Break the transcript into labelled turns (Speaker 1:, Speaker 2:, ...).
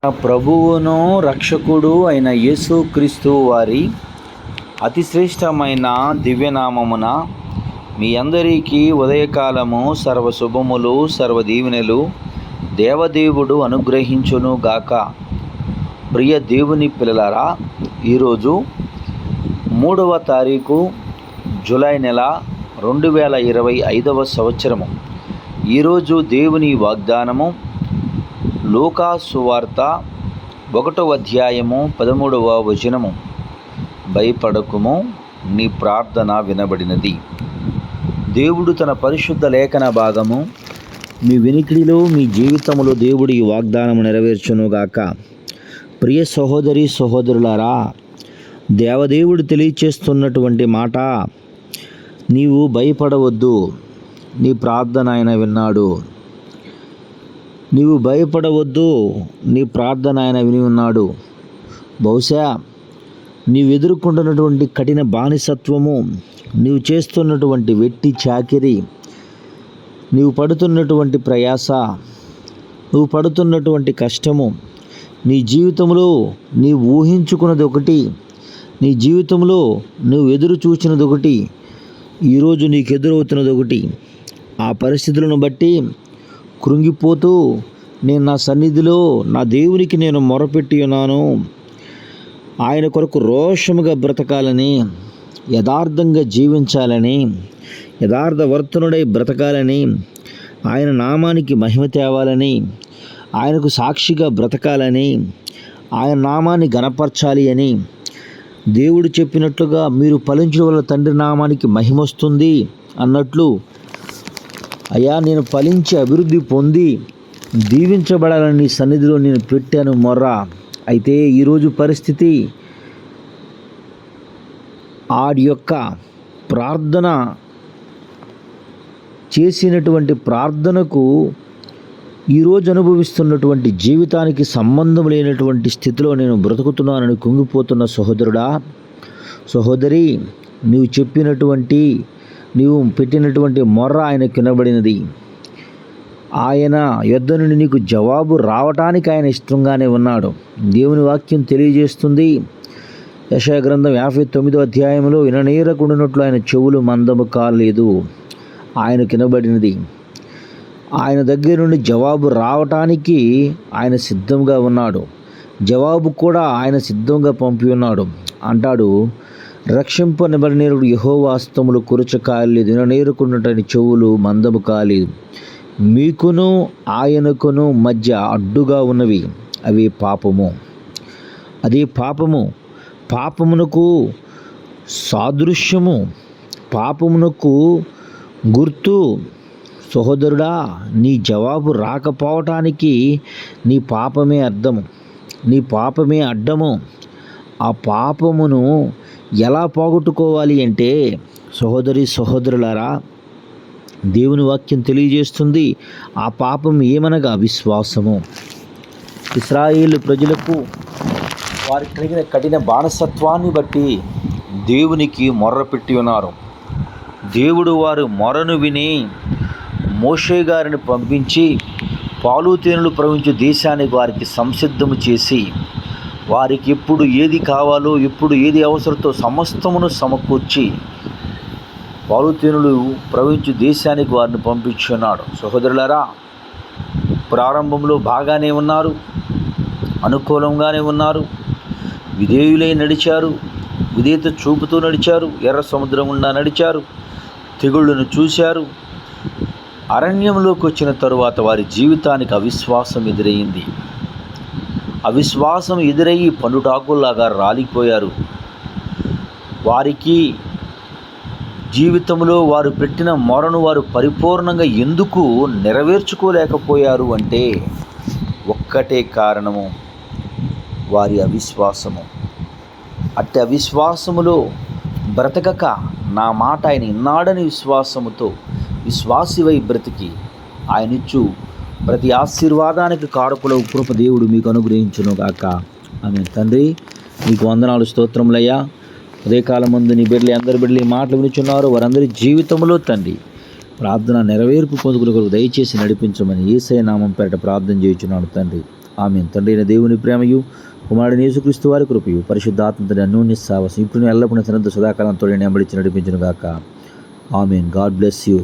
Speaker 1: ప్రభువును రక్షకుడు అయిన యేసుక్రీస్తు వారి అతి శ్రేష్టమైన దివ్యనామమున మీ అందరికీ ఉదయకాలము సర్వశుభములు సర్వదీవెనలు దేవదేవుడు అనుగ్రహించును గాక. ప్రియ దేవుని పిల్లలారా, ఈరోజు 3వ తారీఖు జూలై నెల 2025 సంవత్సరము. ఈరోజు దేవుని వాగ్దానము లూకా సువార్త 1వ అధ్యాయము 13వ వచనము. భయపడకుము, నీ ప్రార్థన వినబడినది. దేవుడు తన పరిశుద్ధ లేఖన భాగము మీ వినికిడిలో మీ జీవితంలో దేవుడు ఈ వాగ్దానము నెరవేర్చునుగాక. ప్రియ సహోదరి సహోదరులారా, దేవదేవుడు తెలియచేస్తున్నటువంటి మాట, నీవు భయపడవద్దు, నీ ప్రార్థన ఆయన విన్నాడు. నీవు భయపడవద్దు, నీ ప్రార్థన ఆయన విని ఉన్నాడు. బహుశా నీవు ఎదుర్కొంటున్నటువంటి కఠిన బానిసత్వము, నీవు చేస్తున్నటువంటి వెట్టి చాకిరి, నీవు పడుతున్నటువంటి ప్రయాస, నువ్వు పడుతున్నటువంటి కష్టము, నీ జీవితంలో నీవు ఊహించుకున్నది ఒకటి, నీ జీవితంలో నువ్వు ఎదురు చూచినది ఒకటి, ఈరోజు నీకు ఎదురవుతున్నది ఒకటి. ఆ పరిస్థితులను బట్టి కృంగిపోతూ, నేను నా సన్నిధిలో నా దేవునికి నేను మొరపెట్టి ఉన్నాను, ఆయన కొరకు రోషముగా బ్రతకాలని, యథార్థంగా జీవించాలని, యథార్థవర్తనుడై బ్రతకాలని, ఆయన నామానికి మహిమ తేవాలని, ఆయనకు సాక్షిగా బ్రతకాలని, ఆయన నామాన్ని గణపరచాలి అని దేవుడు చెప్పినట్లుగా మీరు ఫలించడం వల్ల తండ్రి నామానికి మహిమ వస్తుంది అన్నట్లు, అయ్యా నేను ఫలించి అభివృద్ధి పొంది దీవించబడాలని నీ సన్నిధిలో నేను పెట్టాను మొర్ర. అయితే ఈరోజు పరిస్థితి ఆడి యొక్క ప్రార్థన చేసినటువంటి ప్రార్థనకు ఈరోజు అనుభవిస్తున్నటువంటి జీవితానికి సంబంధం లేనటువంటి స్థితిలో నేను బ్రతుకుతున్నానని కుంగిపోతున్న సహోదరుడా, సహోదరి, నీవు పెట్టినటువంటి మొర్ర ఆయనకు వినబడినది. ఆయన యొద్ద నుండి నీకు జవాబు రావటానికి ఆయన ఇష్టంగానే ఉన్నాడు. దేవుని వాక్యం తెలియజేస్తుంది, యెషయా గ్రంథం 59వ అధ్యాయంలో, విననేరకుండినట్లు ఆయన చెవులు మందము కాలేదు, ఆయనకు వినబడినది. ఆయన దగ్గర నుండి జవాబు రావటానికి ఆయన సిద్ధంగా ఉన్నాడు. జవాబు కూడా ఆయన సిద్ధంగా పంపి ఉన్నాడు. అంటాడు, రక్షింపనిబడినప్పుడు యెహోవా హస్తములు కురచ కాలేదు, విననేరుకున్నటని చెవులు మందము కాలేదు. మీకును ఆయనకును మధ్య అడ్డుగా ఉన్నవి, అవి పాపము. అది పాపము, పాపమునకు సాదృశ్యము, పాపమునకు గుర్తు. సహోదరుడా, నీ జవాబు రాకపోవటానికి నీ పాపమే అర్థము, నీ పాపమే అడ్డము. ఆ పాపమును ఎలా పోగొట్టుకోవాలి అంటే, సహోదరి సహోదరులారా, దేవుని వాక్యం తెలియజేస్తుంది, ఆ పాపం ఏమనగా విశ్వాసము. ఇశ్రాయేలు ప్రజలకు వారికి కలిగిన కఠిన బానిసత్వాన్ని బట్టి దేవునికి మొర్రపెట్టి ఉన్నారు. దేవుడు వారు మొరను విని మోషే గారిని పంపించి పాలు తేనెలు ప్రవహించే దేశానికి వారికి సంసిద్ధము చేసి, వారికి ఎప్పుడు ఏది కావాలో, ఎప్పుడు ఏది అవసరంతో సమస్తమును సమకూర్చి పాలు తేనెలు ప్రవహించే దేశానికి వారిని పంపించున్నాడు. సహోదరులారా, ప్రారంభంలో బాగానే ఉన్నారు, అనుకూలంగానే ఉన్నారు, విధేయులై నడిచారు, విధేయత చూపుతూ నడిచారు, ఎర్ర సముద్రం గుండా నడిచారు, తెగుళ్ళను చూశారు. అరణ్యంలోకి వచ్చిన తరువాత వారి జీవితానికి అవిశ్వాసం ఎదురయ్యింది. అవిశ్వాసం ఎదురయ్యి పండుటాకుల్లాగా రాలిపోయారు. వారికి జీవితంలో వారు పెట్టిన మొరను వారు పరిపూర్ణంగా ఎందుకు నెరవేర్చుకోలేకపోయారు అంటే ఒక్కటే కారణము, వారి అవిశ్వాసము. అట్టి అవిశ్వాసములో బ్రతకక, నా మాట ఆయన ఇన్నాడని విశ్వాసముతో విశ్వాసివై బ్రతికి ఆయనిచ్చు ప్రతి ఆశీర్వాదానికి కారకుల కృప దేవుడు మీకు అనుగ్రహించునుగాక. ఆమేన్. తండ్రి, మీకు వందనాలు, స్తోత్రములయ్యా. ఉదయకాలం ముందు నీ బిడ్డలు, అందరి బిడ్డలు ఈ మాటలు వినుచున్నారు. వారందరి జీవితంలో తండ్రి ప్రార్థన నెరవేర్పు పొందుకునే కొరకు దయచేసి నడిపించమని యేసయ్య నామం పేరిట ప్రార్థన చేయుచున్నాను తండ్రి. ఆమేన్. తండ్రి అయిన దేవుని ప్రేమయు, కుమారుడైన యేసుక్రీస్తు వారి కృపయు, పరిశుద్ధాత్మ అన్యోన్య సావసం ఇప్పుడు ఎల్లప్పుడూ సన్నద్ధ సదాకాలం తోడి నెంబడించి నడిపించును గాక. ఆమేన్. God bless you.